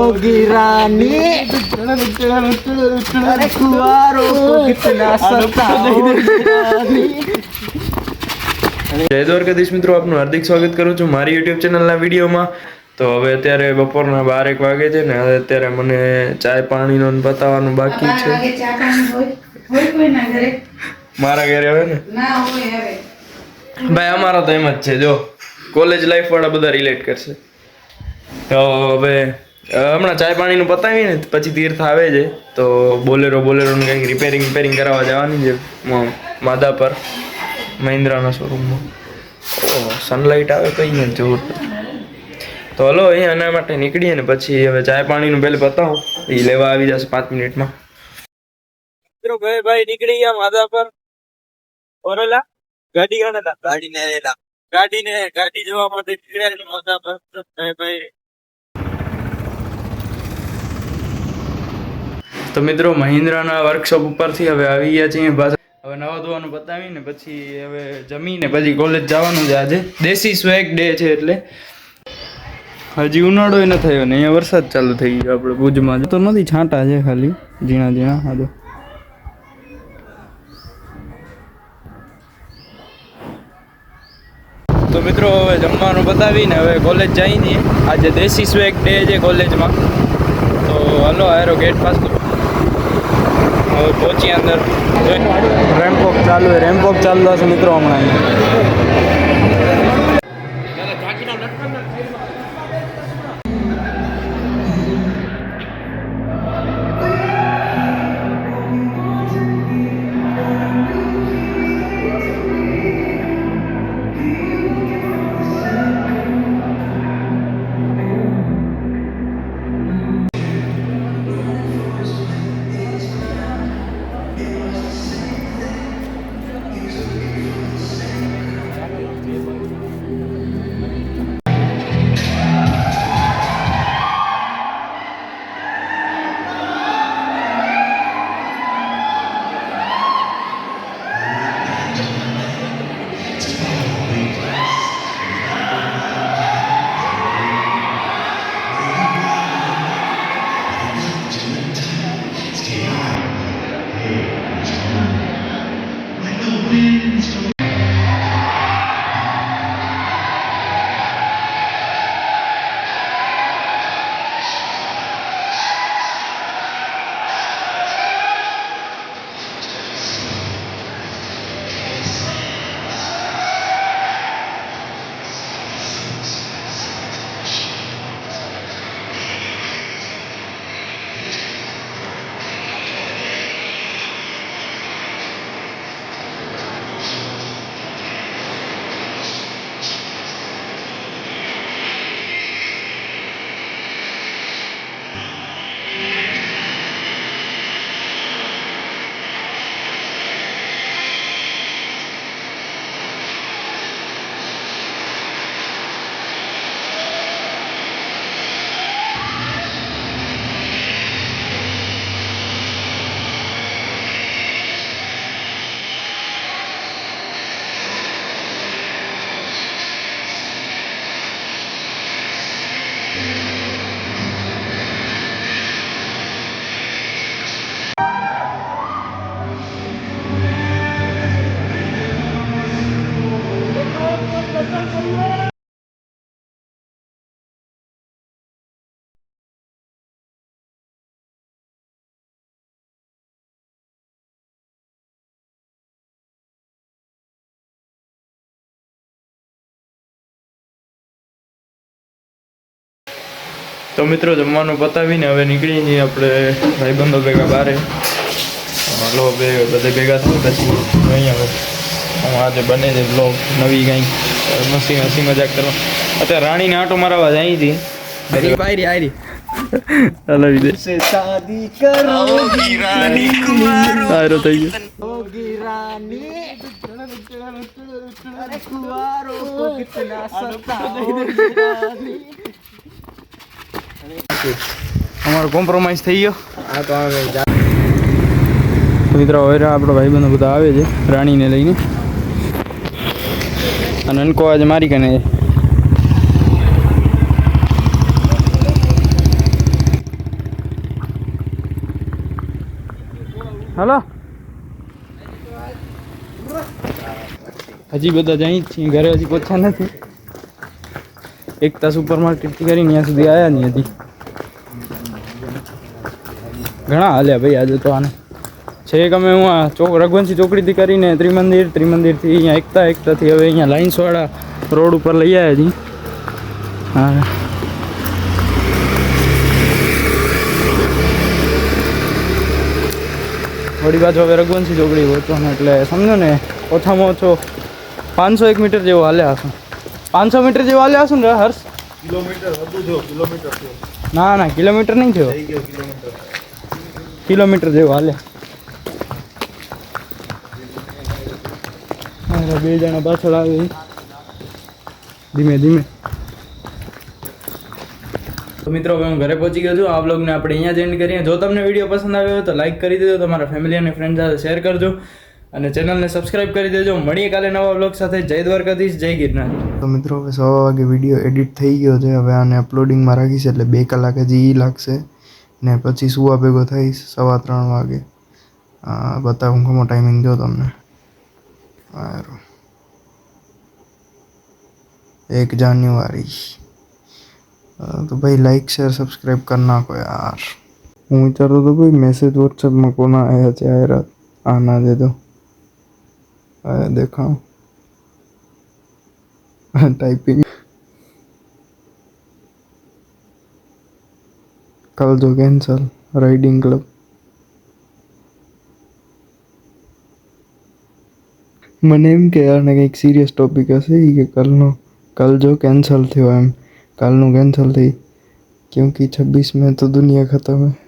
होगी रानी अरे कुआरों को कितना सताओगी रानी। જય દ્વારકાધીશ મિત્રો, આપનું હાર્દિક સ્વાગત કરું છું મારી યુટ્યુબ ચેનલના વિડીયોમાં। તો હવે અત્યારે બપોરના 12 વાગે છે ને, અત્યારે મને ચાય પાણીનો બતાવવાનું બાકી છે। મારા ઘરે હવે ને ભાઈ અમારા તો એમ જ છે, જો કોલેજ લાઈફ વાળા બધા રિલેટ કરશે। તો હવે હમણાં ચાય પાણીનું પતાવીને પછી તીર્થ આવે છે, તો બોલેરોનું કંઈક રિપેરિંગ કરાવવા જવાની છે માદા પર મહિન્દ્રાના શોરૂમમાં। સનલાઇટ આવે કઈ ને જોર। તો હલો અહીંયા એના માટે નીકળીએ ને પછી હવે ચાય પાણીનું પહેલે પતાવું, એ લેવા આવી જશે 5 મિનિટમાં। મિત્રો ભાઈ નીકળી ગયા માદા પર। ઓરોલા ગાડી જોવા માટે નીકળ્યા માદા પર ભાઈ। તો મિત્રો મહિન્દ્રાના વર્કશોપ ઉપરથી હવે આવી ગયા છીએ પાછા। હવે નવા ધોવાનું પતાવીને પછી હવે જમીને પછી કોલેજ જવાનું છે। આજે દેશી સ્વેગ ડે છે, એટલે હજી ઉનાળો ન થયો ને અહીંયા વરસાદ ચાલુ થઈ ગયો આપણે ભુજમાં। તો નથી, છાંટા છે ખાલી ઝીણા હા। તો મિત્રો હવે જમવાનું બતાવીને હવે કોલેજ જઈ છીએ। આજે દેશી સ્વેગ ડે છે કોલેજમાં, તો હલો આયરો ગેટ પાસ તો હવે પહોંચી અંદર। રેમ્પોક ચાલુ હશે મિત્રો હમણાં। તો મિત્રો જમવાનું પતાવીને હવે નીકળી જઈએ આપણે ભાઈબંધો ભેગા બારે। હલો બધે ભેગા થઈ પછી અહીંયા હવે આજે બને છે બ્લોગ નવી કંઈક હસી મજાક કરવા। અત્યારે રાણીને આંટો મારવા જાય હતી આયરી હલો વિદેશ शादी करोगी रानी આયરો થઈ ગયો होगी रानी अरे कुआरों को कितना सताओगी रानी। અમારો કોમ્પ્રોમાઇઝ થઈ ગયો। આ તો હવે મિત્રો હવે આપણો ભાઈબંધો બધા આવે છે રાણીને લઈને, અને અનકો આજે મારી કને હાલો હજી બધા જઈ જ છીએ ઘરે હજી પહોંચ્યા નથી એકતા સુપર માર્કેટ કરીને ત્યાં સુધી આવ્યા નહીં હજી ઘણા હાલ્યા ભાઈ આજે તો આને છે એક અમે હું આ રઘુવંશી ચોકડીથી કરીને ત્રિમંદિરથી અહીંયા એકતાથી હવે અહીંયા લાઇન્સવાળા રોડ ઉપર લઈ આવ્યા છીએ હા વળી બાજુ હવે રઘુવંશી ચોકડી પહોંચવાનું એટલે સમજો ને ઓછામાં ઓછો 501 મીટર જેવો હાલ્યા હશું 500 મીટર જેવો હાલ્યા હશું ને હર્ષ ના કિલોમીટર નહીં થયો કિલોમીટર જેવો હાલ્યા બે જણા પાછળ આવે ધીમે ધીમે તો મિત્રો હવે હું ઘરે પહોંચી ગયો છું આ વ્લોગને આપણે અહીંયા જ એન્ડ કરીએ જો તમને વિડીયો પસંદ આવ્યો હોય તો લાઈક કરી દેજો તમારા ફેમિલી અને ફ્રેન્ડ સાથે શેર કરજો અને ચેનલને સબસ્ક્રાઇબ કરી દેજો મળીએ કાલે નવા વ્લોગ સાથે જય દ્વારકાધીશ જય ગિરનાર તો મિત્રો હવે 100 વાગે વિડીયો એડિટ થઈ ગયો છે હવે આને અપલોડિંગમાં રાખીશ એટલે 2 કલાક હજી લાગશે ને પછી સુવા ભેગો થઈશ 3:15 વાગે બતાવું કમો ટાઈમિંગ જો તમને 1 જાન્યુઆરી तो भाई लाइक शेयर सब्सक्राइब करना को यार હું વિચારતો હતો ભાઈ મેસેજ વોટ્સએપમાં કોના આવ્યા છે આ રાત આના દે દો આ દેખાવ टाइपिंग कल जो कैंसल राइडिंग क्लब મને એમ કે યાર ને કંઈક સિરિયસ ટોપિક હશે કે कल जो कैंसल थयो एम कल નું कैंसल थी क्योंकि 26 में तो दुनिया खत्म है